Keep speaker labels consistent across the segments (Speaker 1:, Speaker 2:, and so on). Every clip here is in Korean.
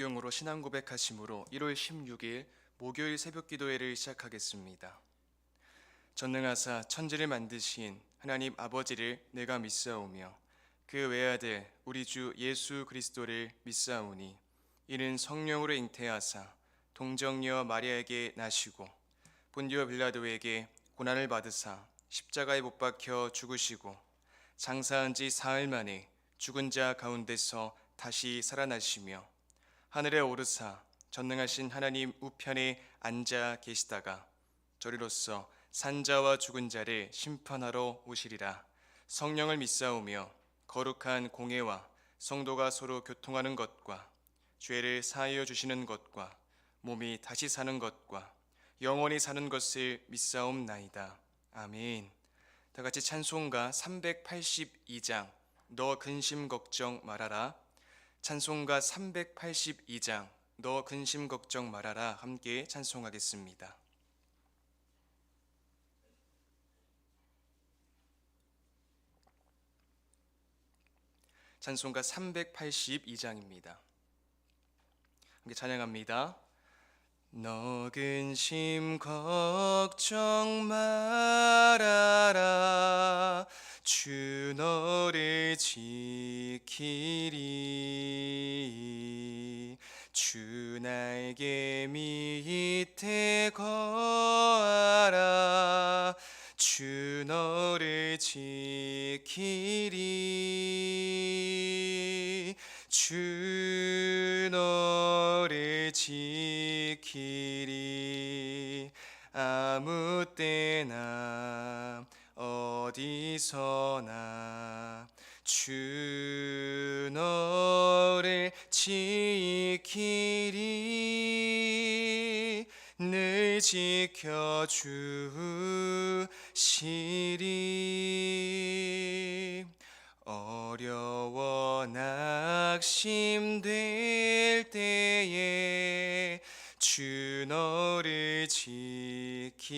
Speaker 1: 용으로 신앙 고백하심으로 1월 16일 목요일 새벽 기도회를 시작하겠습니다. 전능하사 천지를 만드신 하나님 아버지를 내가 믿사오며 그 외아들 우리 주 예수 그리스도를 믿사오니 이는 성령으로 잉태하사 동정녀 마리아에게 나시고 본디오 빌라도에게 고난을 받으사 십자가에 못 박혀 죽으시고 장사한 지 사흘 만에 죽은 자 가운데서 다시 살아나시며 하늘에 오르사 전능하신 하나님 우편에 앉아 계시다가 저리로서 산자와 죽은 자를 심판하러 오시리라. 성령을 믿사오며 거룩한 공회와 성도가 서로 교통하는 것과 죄를 사하여 주시는 것과 몸이 다시 사는 것과 영원히 사는 것을 믿사옵나이다. 아멘. 다 같이 찬송가 382장 너 근심 걱정 말아라. 찬송가 382장 너 근심 걱정 말아라 함께 찬송하겠습니다. 찬송가 382장입니다. 함께 찬양합니다. 너 근심 걱정 말아라 주 너를 지키리 주 날개 밑에 거하라 주 너를 지키리 주 너를 지키리 아무 때나 어디서나 주 너를 지키리 늘 지켜주시리 어려워 낙심될 때에 주 너를 지키리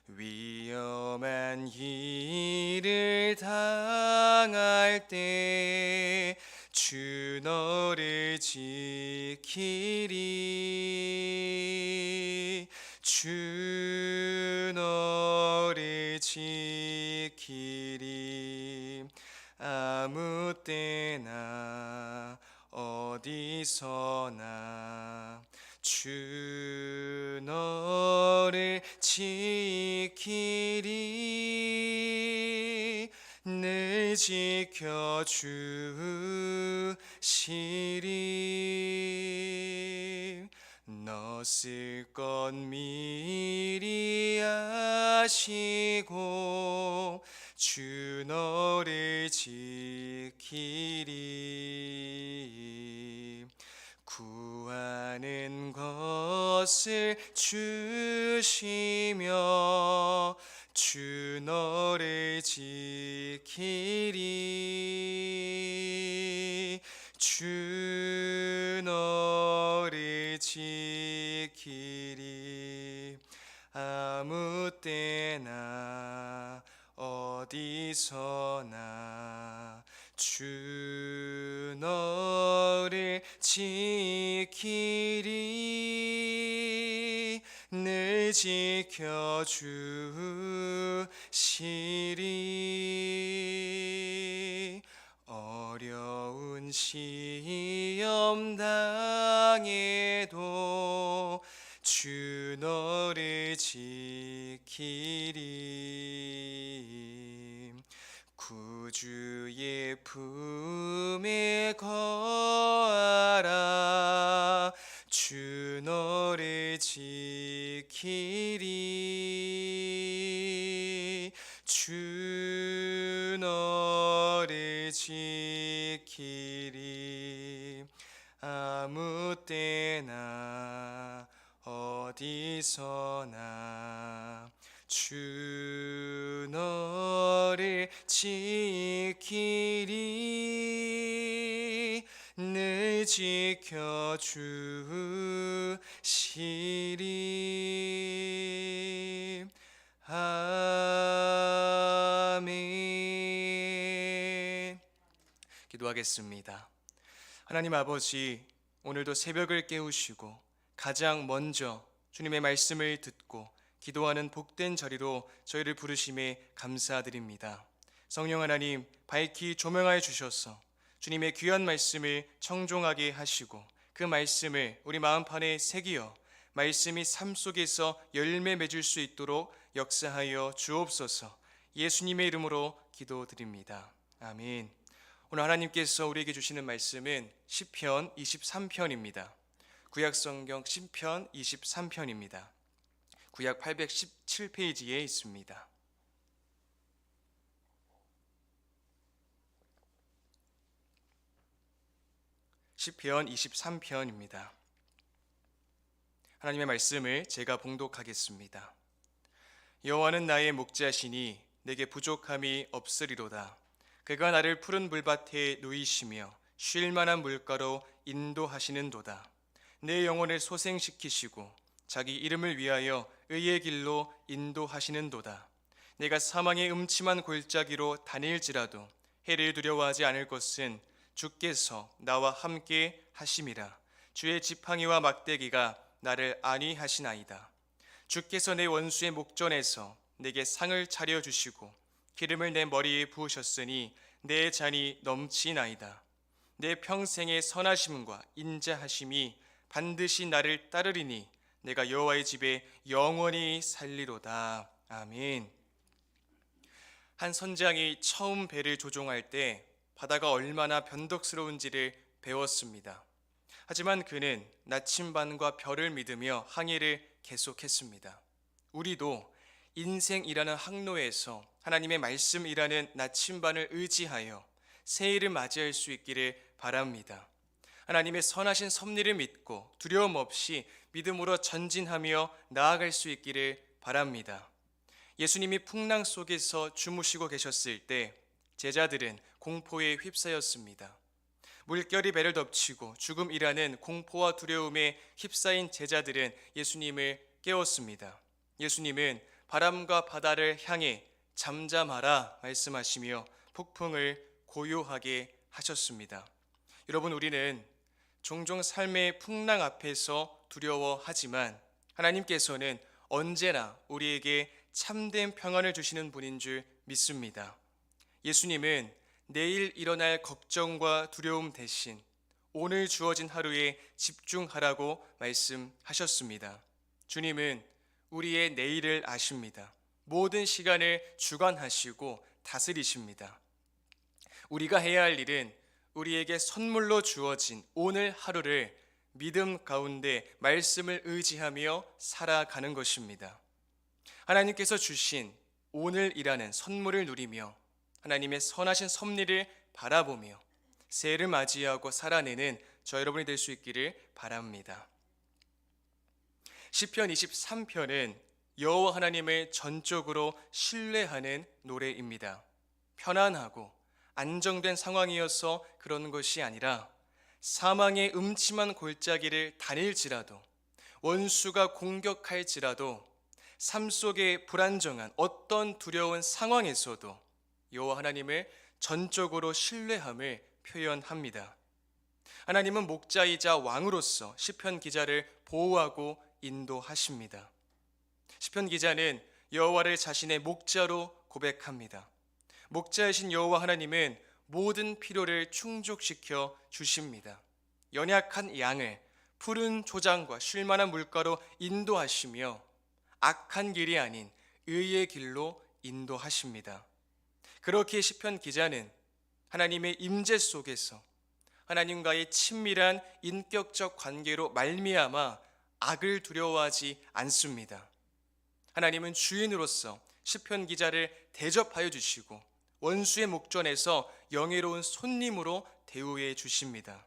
Speaker 1: 위험한 일을 당할 때 주 너를 지키리 주 너를 지키리 아무 때나 어디서나 주 너를 지키리 늘 지켜주시리 너 쓸 것 미리 아시고 주 너를 지키리 구하는 것을 주시며 주 너를 지키리 주 너를 지키리 아무 때나 어디서나 주 너를 지키리 늘 지켜주시리 어려운 시험 당해도 주 너를 지키리 구주의 품에 거하라 주 너를 지키리 주 너를 지키리 아무 때나 어디서나 주 너를 지키리 늘 지켜주시리 아멘. 기도하겠습니다. 하나님 아버지, 오늘도 새벽을 깨우시고 가장 먼저 주님의 말씀을 듣고 기도하는 복된 자리로 저희를 부르심에 감사드립니다. 성령 하나님, 밝히 조명하여 주셔서 주님의 귀한 말씀을 청종하게 하시고 그 말씀을 우리 마음판에 새기어 말씀이 삶 속에서 열매 맺을 수 있도록 역사하여 주옵소서. 예수님의 이름으로 기도드립니다. 아멘. 오늘 하나님께서 우리에게 주시는 말씀은 시편 23편입니다. 구약 성경 시편 23편입니다. 구약 817페이지에 있습니다. 시편 23편입니다. 하나님의 말씀을 제가 봉독하겠습니다. 여호와는 나의 목자시니 내게 부족함이 없으리로다. 그가 나를 푸른 물밭에 누이시며 쉴 만한 물가로 인도하시는도다. 내 영혼을 소생시키시고 자기 이름을 위하여 의의 길로 인도하시는도다. 내가 사망의 음침한 골짜기로 다닐지라도 해를 두려워하지 않을 것은 주께서 나와 함께 하심이라. 주의 지팡이와 막대기가 나를 안위하시나이다. 주께서 내 원수의 목전에서 내게 상을 차려주시고 기름을 내 머리에 부으셨으니 내 잔이 넘치나이다. 내 평생의 선하심과 인자하심이 반드시 나를 따르리니 내가 여호와의 집에 영원히 살리로다. 아멘. 한 선장이 처음 배를 조종할 때 바다가 얼마나 변덕스러운지를 배웠습니다. 하지만 그는 나침반과 별을 믿으며 항해를 계속했습니다. 우리도 인생이라는 항로에서 하나님의 말씀이라는 나침반을 의지하여 새해를 맞이할 수 있기를 바랍니다. 하나님의 선하신 섭리를 믿고 두려움 없이 믿음으로 전진하며 나아갈 수 있기를 바랍니다. 예수님이 풍랑 속에서 주무시고 계셨을 때 제자들은 공포에 휩싸였습니다. 물결이 배를 덮치고 죽음이라는 공포와 두려움에 휩싸인 제자들은 예수님을 깨웠습니다. 예수님은 바람과 바다를 향해 잠잠하라 말씀하시며 폭풍을 고요하게 하셨습니다. 여러분, 우리는 종종 삶의 풍랑 앞에서 두려워하지만 하나님께서는 언제나 우리에게 참된 평안을 주시는 분인 줄 믿습니다. 예수님은 내일 일어날 걱정과 두려움 대신 오늘 주어진 하루에 집중하라고 말씀하셨습니다. 주님은 우리의 내일을 아십니다. 모든 시간을 주관하시고 다스리십니다. 우리가 해야 할 일은 우리에게 선물로 주어진 오늘 하루를 믿음 가운데 말씀을 의지하며 살아가는 것입니다. 하나님께서 주신 오늘이라는 선물을 누리며 하나님의 선하신 섭리를 바라보며 새해를 맞이하고 살아내는 저 여러분이 될 수 있기를 바랍니다. 시편 23편은 여호와 하나님을 전적으로 신뢰하는 노래입니다. 편안하고 안정된 상황이어서 그런 것이 아니라 사망의 음침한 골짜기를 다닐지라도 원수가 공격할지라도 삶 속의 불안정한 어떤 두려운 상황에서도 여호와 하나님을 전적으로 신뢰함을 표현합니다. 하나님은 목자이자 왕으로서 시편 기자를 보호하고 인도하십니다. 시편 기자는 여호와를 자신의 목자로 고백합니다. 목자이신 여호와 하나님은 모든 필요를 충족시켜 주십니다. 연약한 양을 푸른 조장과 쉴만한 물가로 인도하시며 악한 길이 아닌 의의 길로 인도하십니다. 그렇게 시편 기자는 하나님의 임재 속에서 하나님과의 친밀한 인격적 관계로 말미암아 악을 두려워하지 않습니다. 하나님은 주인으로서 시편 기자를 대접하여 주시고 원수의 목전에서 영예로운 손님으로 대우해 주십니다.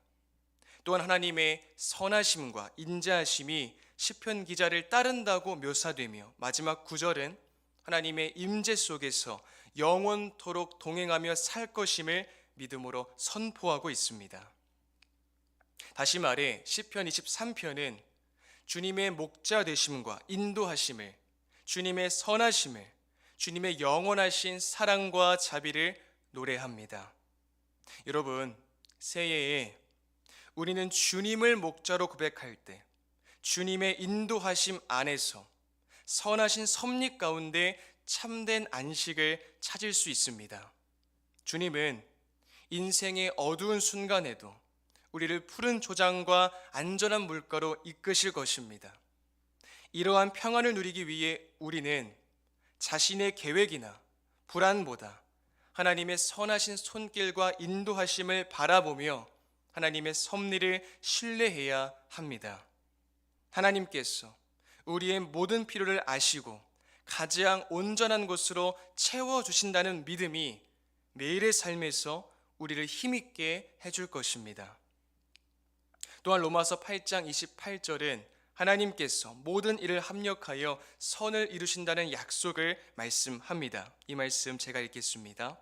Speaker 1: 또한 하나님의 선하심과 인자하심이 시편 기자를 따른다고 묘사되며 마지막 구절은 하나님의 임재 속에서 영원토록 동행하며 살 것임을 믿음으로 선포하고 있습니다. 다시 말해 시편 23편은 주님의 목자 되심과 인도하심을, 주님의 선하심을, 주님의 영원하신 사랑과 자비를 노래합니다. 여러분, 새해에 우리는 주님을 목자로 고백할 때 주님의 인도하심 안에서 선하신 섭리 가운데 참된 안식을 찾을 수 있습니다. 주님은 인생의 어두운 순간에도 우리를 푸른 초장과 안전한 물가로 이끄실 것입니다. 이러한 평안을 누리기 위해 우리는 자신의 계획이나 불안보다 하나님의 선하신 손길과 인도하심을 바라보며 하나님의 섭리를 신뢰해야 합니다. 하나님께서 우리의 모든 필요를 아시고 가장 온전한 곳으로 채워주신다는 믿음이 매일의 삶에서 우리를 힘있게 해줄 것입니다. 또한 로마서 8장 28절은 하나님께서 모든 일을 합력하여 선을 이루신다는 약속을 말씀합니다. 이 말씀 제가 읽겠습니다.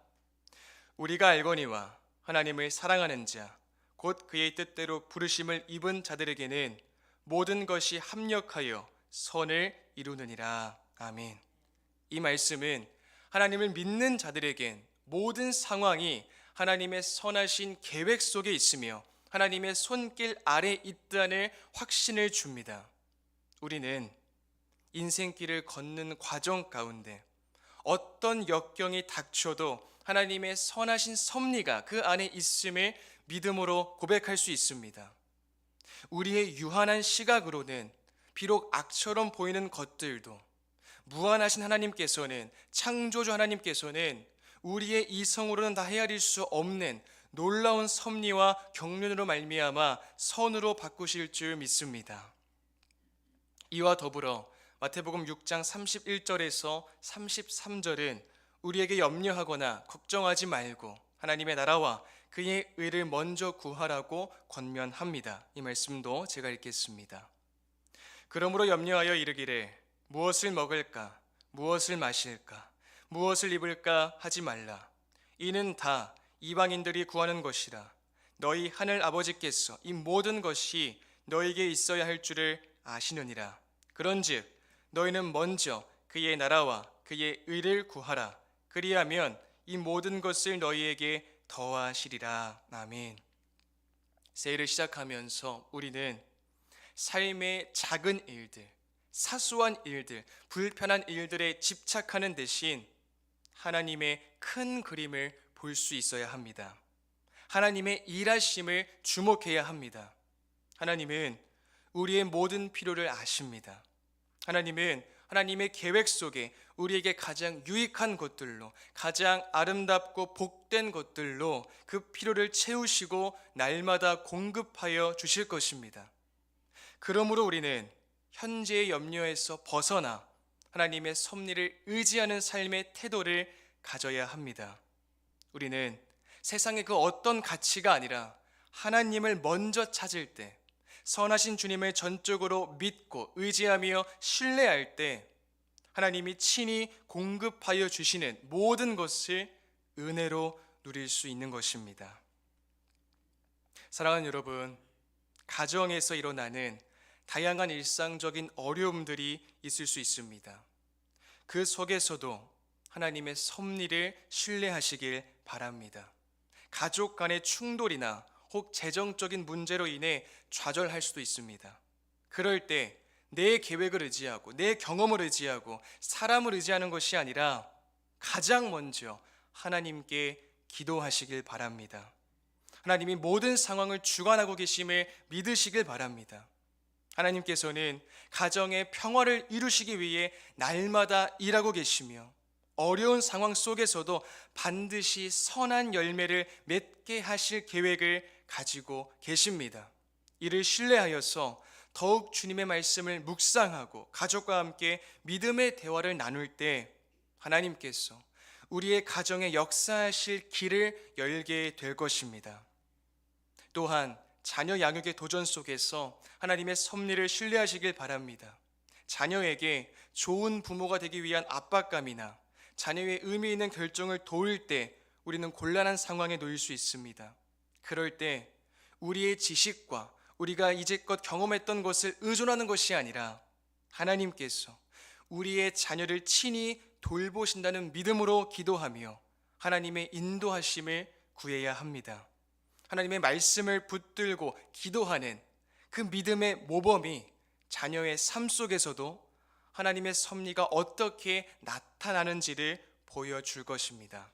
Speaker 1: 우리가 알거니와 하나님을 사랑하는 자, 곧 그의 뜻대로 부르심을 입은 자들에게는 모든 것이 합력하여 선을 이루느니라. 아멘. 이 말씀은 하나님을 믿는 자들에겐 모든 상황이 하나님의 선하신 계획 속에 있으며 하나님의 손길 아래 있다는 확신을 줍니다. 우리는 인생길을 걷는 과정 가운데 어떤 역경이 닥쳐도 하나님의 선하신 섭리가 그 안에 있음을 믿음으로 고백할 수 있습니다. 우리의 유한한 시각으로는 비록 악처럼 보이는 것들도 무한하신 하나님께서는, 창조주 하나님께서는 우리의 이성으로는 다 헤아릴 수 없는 놀라운 섭리와 경륜으로 말미암아 선으로 바꾸실 줄 믿습니다. 이와 더불어 마태복음 6장 31절에서 33절은 우리에게 염려하거나 걱정하지 말고 하나님의 나라와 그의 의를 먼저 구하라고 권면합니다. 이 말씀도 제가 읽겠습니다. 그러므로 염려하여 이르기를 무엇을 먹을까, 무엇을 마실까, 무엇을 입을까 하지 말라. 이는 다 이방인들이 구하는 것이라. 너희 하늘 아버지께서 이 모든 것이 너에게 있어야 할 줄을 아시느니라. 그런즉 너희는 먼저 그의 나라와 그의 의를 구하라. 그리하면 이 모든 것을 너희에게 더하시리라. 아멘. 새해를 시작하면서 우리는 삶의 작은 일들, 사소한 일들, 불편한 일들에 집착하는 대신 하나님의 큰 그림을 볼 수 있어야 합니다. 하나님의 일하심을 주목해야 합니다. 하나님은 우리의 모든 필요를 아십니다. 하나님은 하나님의 계획 속에 우리에게 가장 유익한 것들로, 가장 아름답고 복된 것들로 그 필요를 채우시고 날마다 공급하여 주실 것입니다. 그러므로 우리는 현재의 염려에서 벗어나 하나님의 섭리를 의지하는 삶의 태도를 가져야 합니다. 우리는 세상의 그 어떤 가치가 아니라 하나님을 먼저 찾을 때, 선하신 주님을 전적으로 믿고 의지하며 신뢰할 때 하나님이 친히 공급하여 주시는 모든 것을 은혜로 누릴 수 있는 것입니다. 사랑하는 여러분, 가정에서 일어나는 다양한 일상적인 어려움들이 있을 수 있습니다. 그 속에서도 하나님의 섭리를 신뢰하시길 바랍니다. 가족 간의 충돌이나 혹 재정적인 문제로 인해 좌절할 수도 있습니다. 그럴 때 내 계획을 의지하고 내 경험을 의지하고 사람을 의지하는 것이 아니라 가장 먼저 하나님께 기도하시길 바랍니다. 하나님이 모든 상황을 주관하고 계심을 믿으시길 바랍니다. 하나님께서는 가정의 평화를 이루시기 위해 날마다 일하고 계시며 어려운 상황 속에서도 반드시 선한 열매를 맺게 하실 계획을 가지고 계십니다. 이를 신뢰하여서 더욱 주님의 말씀을 묵상하고 가족과 함께 믿음의 대화를 나눌 때 하나님께서 우리의 가정에 역사하실 길을 열게 될 것입니다. 또한 자녀 양육의 도전 속에서 하나님의 섭리를 신뢰하시길 바랍니다. 자녀에게 좋은 부모가 되기 위한 압박감이나 자녀의 의미 있는 결정을 도울 때 우리는 곤란한 상황에 놓일 수 있습니다. 그럴 때 우리의 지식과 우리가 이제껏 경험했던 것을 의존하는 것이 아니라 하나님께서 우리의 자녀를 친히 돌보신다는 믿음으로 기도하며 하나님의 인도하심을 구해야 합니다. 하나님의 말씀을 붙들고 기도하는 그 믿음의 모범이 자녀의 삶 속에서도 하나님의 섭리가 어떻게 나타나는지를 보여줄 것입니다.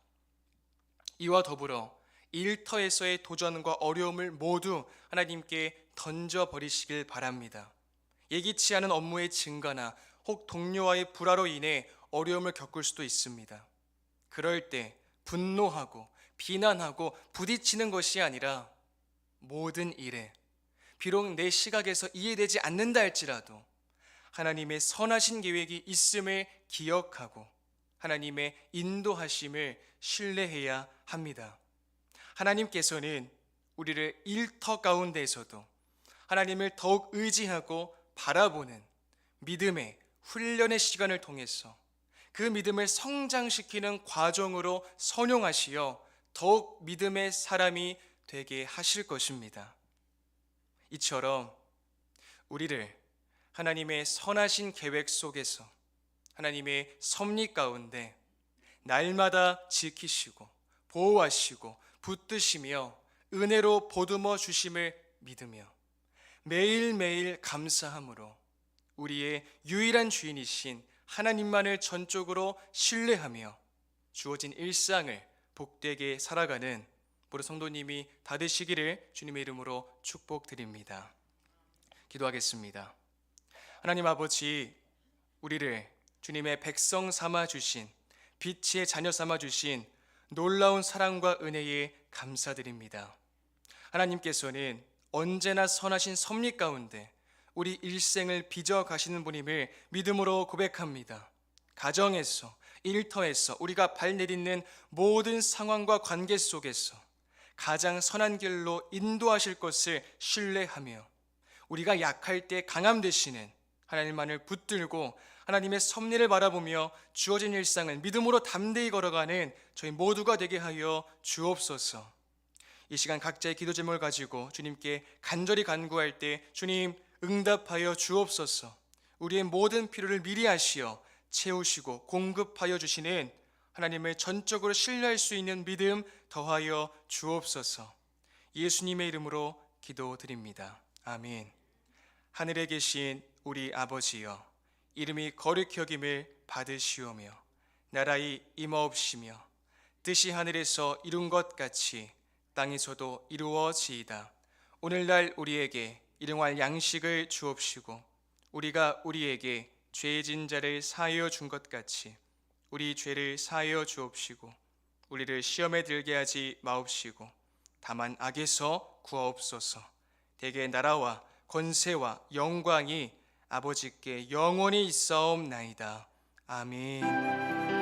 Speaker 1: 이와 더불어 일터에서의 도전과 어려움을 모두 하나님께 던져버리시길 바랍니다. 예기치 않은 업무의 증가나 혹 동료와의 불화로 인해 어려움을 겪을 수도 있습니다. 그럴 때 분노하고 비난하고 부딪히는 것이 아니라 모든 일에 비록 내 시각에서 이해되지 않는다 할지라도 하나님의 선하신 계획이 있음을 기억하고 하나님의 인도하심을 신뢰해야 합니다. 하나님께서는 우리를 일터 가운데에서도 하나님을 더욱 의지하고 바라보는 믿음의 훈련의 시간을 통해서 그 믿음을 성장시키는 과정으로 선용하시어 더욱 믿음의 사람이 되게 하실 것입니다. 이처럼 우리를 하나님의 선하신 계획 속에서 하나님의 섭리 가운데 날마다 지키시고 보호하시고 붙드시며 은혜로 보듬어 주심을 믿으며 매일매일 감사함으로 우리의 유일한 주인이신 하나님만을 전적으로 신뢰하며 주어진 일상을 복되게 살아가는 모든 성도님이 다 되시기를 주님의 이름으로 축복드립니다. 기도하겠습니다. 하나님 아버지, 우리를 주님의 백성 삼아 주신, 빛의 자녀 삼아 주신 놀라운 사랑과 은혜에 감사드립니다. 하나님께서는 언제나 선하신 섭리 가운데 우리 일생을 빚어 가시는 분임을 믿음으로 고백합니다. 가정에서, 일터에서 우리가 발 내딛는 모든 상황과 관계 속에서 가장 선한 길로 인도하실 것을 신뢰하며 우리가 약할 때 강함 되시는 하나님만을 붙들고 하나님의 섭리를 바라보며 주어진 일상을 믿음으로 담대히 걸어가는 저희 모두가 되게 하여 주옵소서. 이 시간 각자의 기도 제목을 가지고 주님께 간절히 간구할 때 주님 응답하여 주옵소서. 우리의 모든 필요를 미리 아시어 채우시고 공급하여 주시는 하나님을 전적으로 신뢰할 수 있는 믿음 더하여 주옵소서. 예수님의 이름으로 기도드립니다. 아멘. 하늘에 계신 우리 아버지여, 이름이 거룩히 여김을 받으시오며 나라의 임하옵시며 뜻이 하늘에서 이룬 것 같이 땅에서도 이루어지이다. 오늘날 우리에게 일용할 양식을 주옵시고 우리가 우리에게 죄진 자를 사하여 준 것 같이 우리 죄를 사하여 주옵시고 우리를 시험에 들게 하지 마옵시고 다만 악에서 구하옵소서. 대개 나라와 권세와 영광이 아버지께 영원히 있사옵나이다. 아멘.